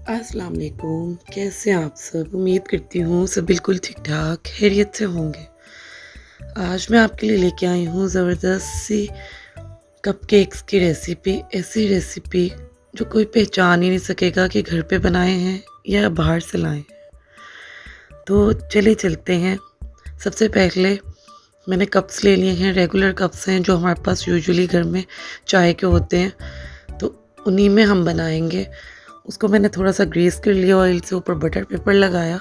अस्सलाम वालेकुम, कैसे हैं आप सब? उम्मीद करती हूँ सब बिल्कुल ठीक-ठाक, खैरियत से होंगे। आज मैं आपके लिए लेके आई हूँ ज़बरदस्त सी कपकेक्स की रेसिपी। ऐसी रेसिपी जो कोई पहचान ही नहीं सकेगा कि घर पे बनाए हैं या बाहर से लाए हैं। तो चलिए चलते हैं। सबसे पहले मैंने कप्स ले लिए हैं, रेगुलर कप्स हैं जो हमारे पास यूजुअली घर में चाय के होते हैं, तो उन्हीं में हम बनाएँगे। उसको मैंने थोड़ा-सा ग्रीस कर लिया ऑयल से, ऊपर बटर पेपर लगाया,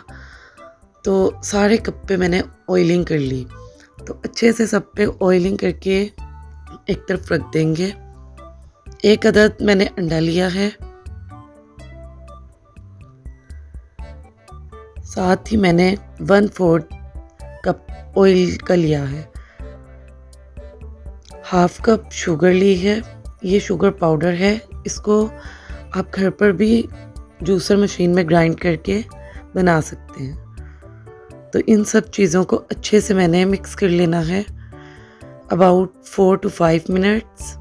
तो सारे कप पे मैंने ऑयलिंग कर ली। तो अच्छे से सब पे ऑयलिंग करके एक तरफ रख देंगे। 1 अदद मैंने अंडा लिया है, साथ ही मैंने 1/4 कप ऑयल का लिया है। हाफ कप शुगर ली है, ये शुगर पाउडर है। इसको आप घर पर भी जूसर मशीन में ग्राइंड करके बना सकते हैं। तो इन सब चीज़ों को अच्छे से मैंने मिक्स कर लेना है अबाउट 4 to 5 मिनट्स।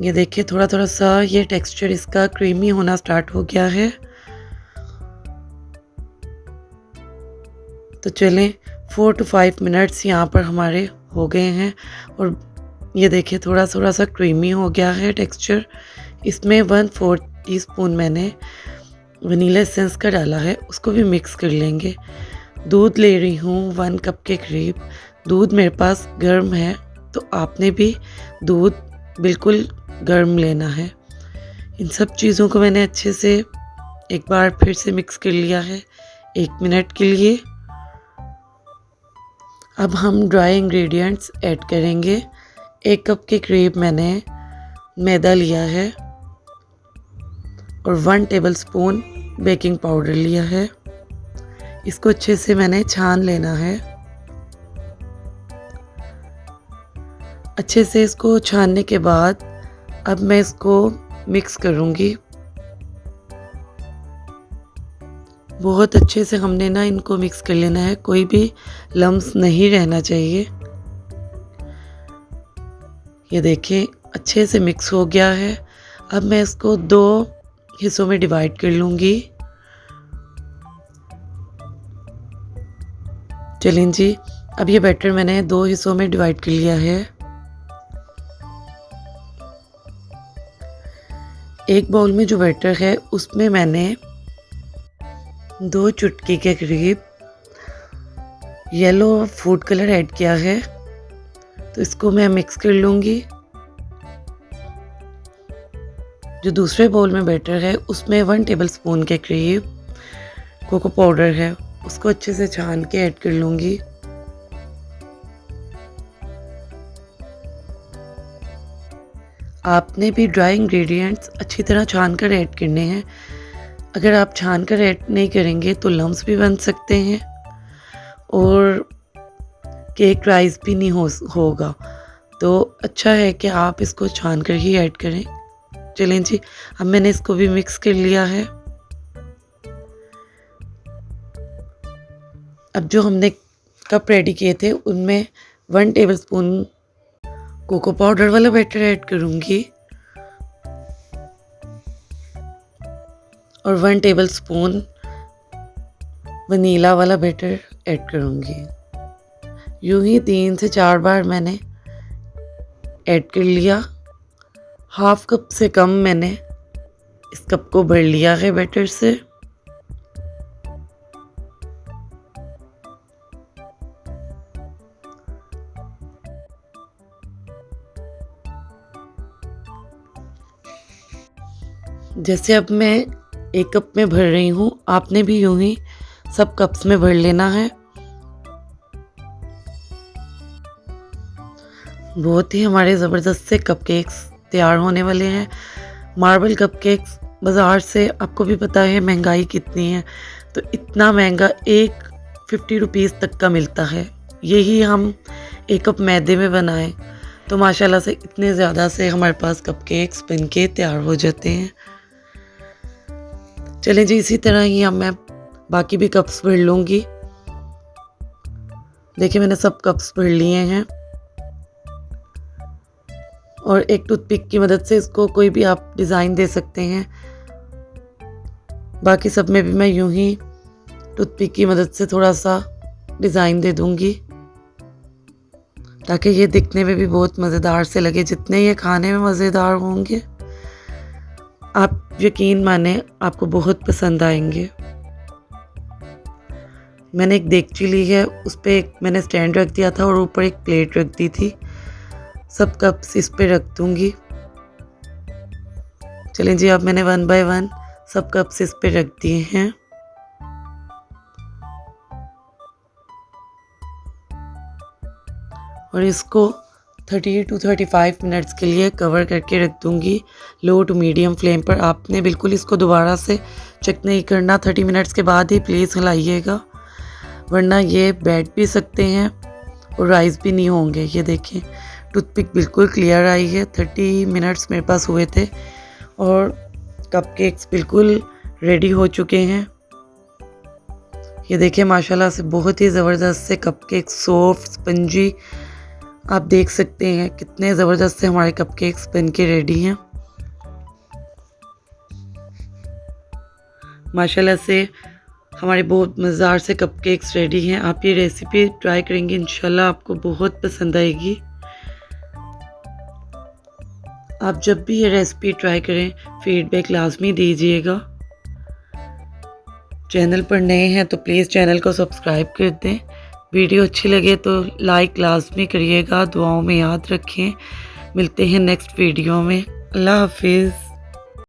ये देखिए थोड़ा थोड़ा सा ये टेक्सचर इसका क्रीमी होना स्टार्ट हो गया है। तो चलें 4 to 5 मिनट्स यहाँ पर हमारे हो गए हैं और ये देखिए थोड़ा थोड़ा सा क्रीमी हो गया है टेक्सचर। इसमें 1/4 टीस्पून मैंने वनीला एसेंस का डाला है, उसको भी मिक्स कर लेंगे। दूध ले रही हूँ 1 कप के करीब। दूध मेरे पास गर्म है, तो आपने भी दूध बिल्कुल गर्म लेना है। इन सब चीज़ों को मैंने अच्छे से एक बार फिर से मिक्स कर लिया है 1 मिनट के लिए। अब हम ड्राई इंग्रेडिएंट्स ऐड करेंगे। 1 कप के करीब मैंने मैदा लिया है और 1 टेबलस्पून बेकिंग पाउडर लिया है। इसको अच्छे से मैंने छान लेना है। अच्छे से इसको छानने के बाद अब मैं इसको मिक्स करूँगी। बहुत अच्छे से हमने ना इनको मिक्स कर लेना है, कोई भी लम्स नहीं रहना चाहिए। ये देखिए अच्छे से मिक्स हो गया है। अब मैं इसको 2 हिस्सों में डिवाइड कर लूँगी। चलें जी, अब ये बैटर मैंने 2 हिस्सों में डिवाइड कर लिया है। एक बाउल में जो बैटर है उसमें मैंने 2 चुटकी के करीब येलो फूड कलर ऐड किया है, तो इसको मैं मिक्स कर लूँगी। जो दूसरे बाउल में बैटर है उसमें 1 टेबलस्पून के करीब कोको पाउडर है, उसको अच्छे से छान के ऐड कर लूँगी। आपने भी ड्राई इंग्रेडिएंट्स अच्छी तरह छान कर ऐड करने हैं। अगर आप छान कर ऐड नहीं करेंगे तो लम्स भी बन सकते हैं और केक राइस भी नहीं होगा। तो अच्छा है कि आप इसको छान कर ही ऐड करें। चलें जी, अब मैंने इसको भी मिक्स कर लिया है। अब जो हमने कप रेडी किए थे उनमें 1 टेबलस्पून कोको पाउडर वाला बैटर ऐड करूँगी और 1 टेबलस्पून वनीला वाला बैटर ऐड करूँगी। यूँ ही 3 से 4 बार मैंने ऐड कर लिया। हाफ कप से कम मैंने इस कप को भर लिया है बैटर से। जैसे अब मैं 1 कप में भर रही हूँ, आपने भी यूं ही सब कप्स में भर लेना है। बहुत ही हमारे ज़बरदस्त से कपकेक्स तैयार होने वाले हैं। मार्बल कपकेक्स बाज़ार से आपको भी पता है महंगाई कितनी है, तो इतना महंगा एक 50 रुपीज़ तक का मिलता है। यही हम 1 कप मैदे में बनाएं तो माशाल्लाह से इतने ज़्यादा से हमारे पास कपकेक्स बन के तैयार हो जाते हैं। चलें जी, इसी तरह ही अब मैं बाकी भी कप्स भर लूँगी। देखिए मैंने सब कप्स भर लिए हैं। और एक टूथपिक की मदद से इसको कोई भी आप डिज़ाइन दे सकते हैं। बाकी सब में भी मैं यूं ही टूथपिक की मदद से थोड़ा सा डिज़ाइन दे दूंगी ताकि ये दिखने में भी बहुत मज़ेदार से लगे। जितने ये खाने में मज़ेदार होंगे आप यकीन माने आपको बहुत पसंद आएंगे। मैंने एक देगची ली है, उस पर एक मैंने स्टैंड रख दिया था और ऊपर एक प्लेट रख दी थी। सब कप्स इस पे रख दूंगी। चलें जी, अब मैंने 1 बाय 1 सब कप्स इस पे रख दिए हैं। और इसको 30 to 35 मिनट्स के लिए कवर करके रख दूंगी लो टू मीडियम फ्लेम पर। आपने बिल्कुल इसको दोबारा से चेक नहीं करना, 30 मिनट्स के बाद ही प्लीज़ हिलाइएगा, वरना ये बैठ भी सकते हैं और राइस भी नहीं होंगे। ये देखें टूथपिक बिल्कुल क्लियर आई है। 30 मिनट्स मेरे पास हुए थे और कपकेक्स बिल्कुल रेडी हो चुके हैं। ये देखें माशाल्लाह से बहुत ही ज़बरदस्त से कपकेक्स, सॉफ्ट स्पंजी, आप देख सकते हैं कितने ज़बरदस्त से हमारे कपकेक्स बनके रेडी हैं। माशाल्लाह से हमारे बहुत मज़ेदार से कपकेक्स रेडी हैं। आप ये रेसिपी ट्राई करेंगे, इंशाल्लाह आपको बहुत पसंद आएगी। आप जब भी ये रेसिपी ट्राई करें फीडबैक लाजमी दीजिएगा। चैनल पर नए हैं तो प्लीज़ चैनल को सब्सक्राइब कर दें। वीडियो अच्छी लगे तो लाइक लाजमी करिएगा। दुआओं में याद रखें। मिलते हैं नेक्स्ट वीडियो में। अल्लाह हाफिज़।